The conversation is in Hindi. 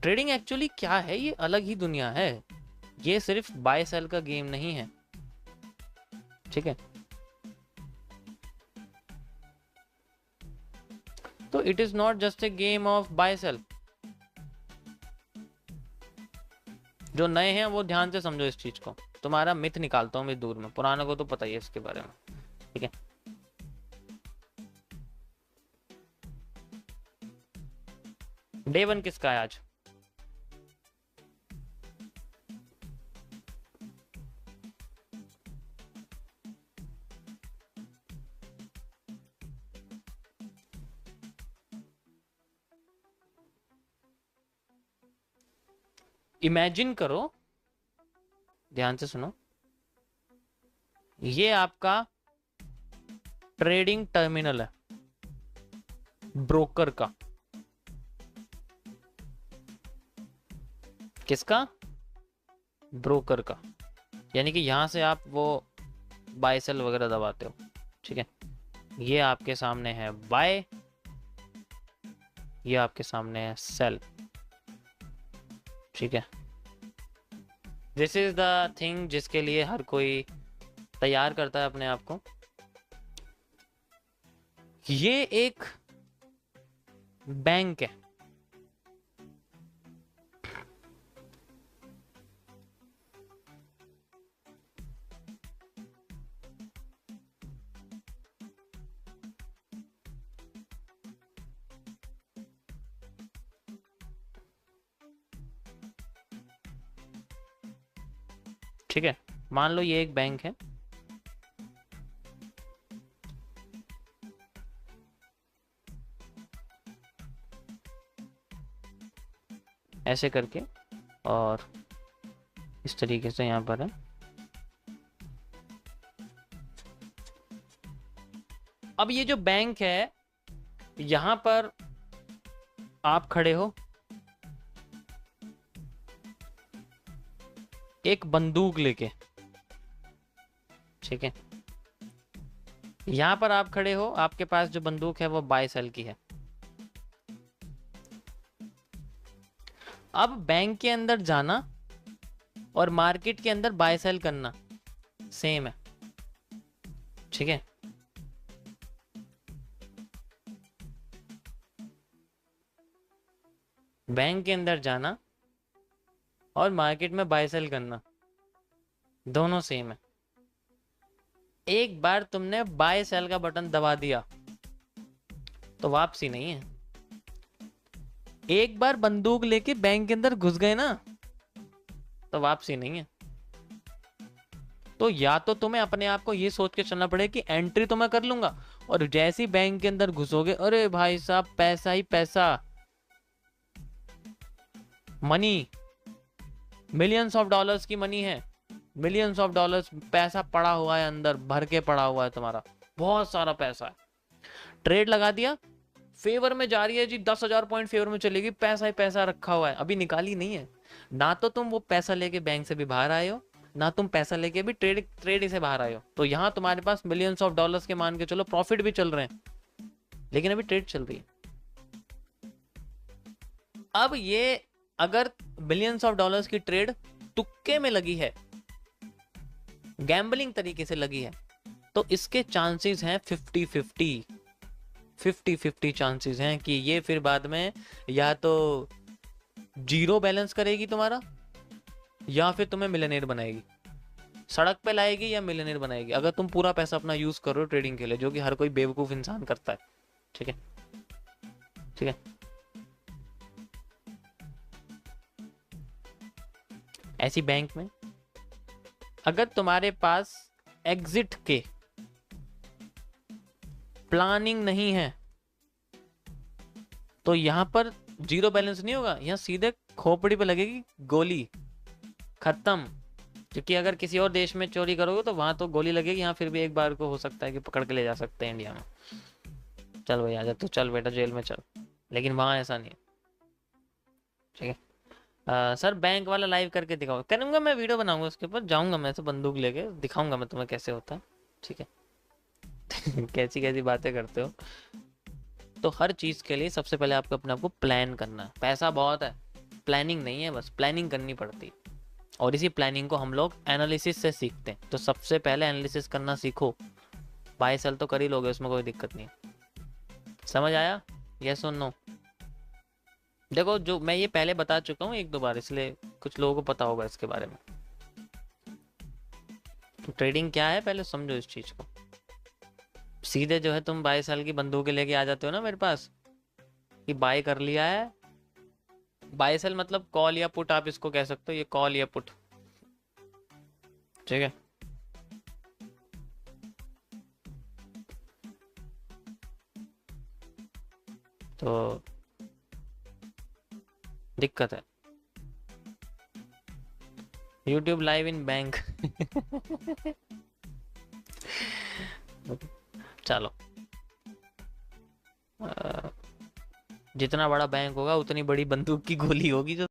ट्रेडिंग एक्चुअली क्या है, ये अलग ही दुनिया है, ये सिर्फ बाय सेल का गेम नहीं है, ठीक है। तो it is not just a game of buy sell. जो नए हैं वो ध्यान से समझो इस चीज को, तुम्हारा मिथ निकालता हूँ मैं दूर में, पुराने को तो पता ही है इसके बारे में, ठीक है। डे 1 किसका है आज? इमेजिन करो, ध्यान से सुनो, ये आपका ट्रेडिंग टर्मिनल है ब्रोकर का। किसका? ब्रोकर का। यानी कि यहां से आप वो बाय सेल वगैरह दबाते हो, ठीक है। ये आपके सामने है बाय, ये आपके सामने है सेल, ठीक है। दिस इज द थिंग जिसके लिए हर कोई तैयार करता है अपने आप को। ये एक बैंक है, ठीक है। मान लो ये एक बैंक है, ऐसे करके, और इस तरीके से यहां पर है। अब ये जो बैंक है, यहां पर आप खड़े हो, एक बंदूक लेके, ठीक है। यहां पर आप खड़े हो, आपके पास जो बंदूक है वो बाय सेल की है। अब बैंक के अंदर जाना और मार्केट के अंदर बाय सेल करना सेम है, ठीक है। बैंक के अंदर जाना और मार्केट में बाय सेल करना दोनों सेम है। एक बार तुमने बाय सेल का बटन दबा दिया तो वापसी नहीं है। एक बार बंदूक लेके बैंक के अंदर घुस गए ना तो वापसी नहीं है। तो या तो तुम्हें अपने आप को ये सोच के चलना पड़ेगा कि एंट्री तो मैं कर लूंगा, और जैसे ही बैंक के अंदर घुसोगे, अरे भाई साहब पैसा ही पैसा, मनी, मिलियंस ऑफ डॉलर्स की मनी है, मिलियंस ऑफ डॉलर्स पैसा पड़ा हुआ है अंदर, भर के पड़ा हुआ है तुम्हारा, बहुत सारा पैसा है। ट्रेड लगा दिया, फेवर में जा रही है जी, 10,000 पॉइंट फेवर में चलेगी, पैसा ही पैसा रखा हुआ है, अभी निकाली नहीं है। ना तो तुम वो पैसा लेके बैंक से भी बाहर आए हो, ना तुम पैसा लेके भी ट्रेड से बाहर आए हो। तो यहाँ तुम्हारे पास मिलियंस ऑफ डॉलर्स के मान के चलो प्रॉफिट भी चल रहे हैं, लेकिन अभी ट्रेड चल रही है। अब ये अगर बिलियंस ऑफ डॉलर्स की ट्रेड तुक्के में लगी है, गैम्बलिंग तरीके से लगी है, तो इसके चांसेस हैं 50-50 चांसेस हैं कि ये फिर बाद में या तो जीरो बैलेंस करेगी तुम्हारा, या फिर तुम्हें मिलियनेयर बनाएगी, सड़क पे लाएगी या मिलियनेयर बनाएगी, अगर तुम पूरा पैसा अपना यूज करो ट्रेडिंग के लिए, जो कि हर कोई बेवकूफ इंसान करता है, ठीक है, ठीक है। ऐसी बैंक में अगर तुम्हारे पास एग्जिट के प्लानिंग नहीं है तो यहां पर जीरो बैलेंस नहीं होगा, यहां सीधे खोपड़ी पे लगेगी गोली, खत्म। क्योंकि अगर किसी और देश में चोरी करोगे तो वहां तो गोली लगेगी, यहाँ फिर भी एक बार को हो सकता है कि पकड़ के ले जा सकते हैं इंडिया में, चल भाई आजा तू, चल बेटा जेल में चल, लेकिन वहां ऐसा नहीं है, ठीक है। सर बैंक वाला लाइव करके दिखाओ, करूंगा मैं, वीडियो बनाऊंगा उसके ऊपर, जाऊंगा मैं तो बंदूक लेके दिखाऊंगा मैं तुम्हें कैसे होता है, ठीक है। कैसी कैसी बातें करते हो। तो हर चीज के लिए सबसे पहले आपको अपने आप को प्लान करना है। पैसा बहुत है, प्लानिंग नहीं है, बस प्लानिंग करनी पड़ती, और इसी प्लानिंग को हम लोग एनालिसिस से सीखते हैं। तो सबसे पहले एनालिसिस करना सीखो, बाय सेल तो कर ही लोगे, उसमें कोई दिक्कत नहीं। समझ आया? यस और नो? देखो जो मैं ये पहले बता चुका हूँ 1-2 बार, इसलिए कुछ लोगों को पता होगा इसके बारे में। तो ट्रेडिंग क्या है पहले समझो इस चीज को। सीधे जो है तुम बाय सेल की बंदूकें लेके आ जाते हो ना मेरे पास कि बाय कर लिया है। बाय सेल मतलब कॉल या पुट, आप इसको कह सकते हो, ये कॉल या पुट, ठीक है। तो दिक्कत है। YouTube लाइव इन बैंक चलो, जितना बड़ा बैंक होगा उतनी बड़ी बंदूक की गोली होगी जो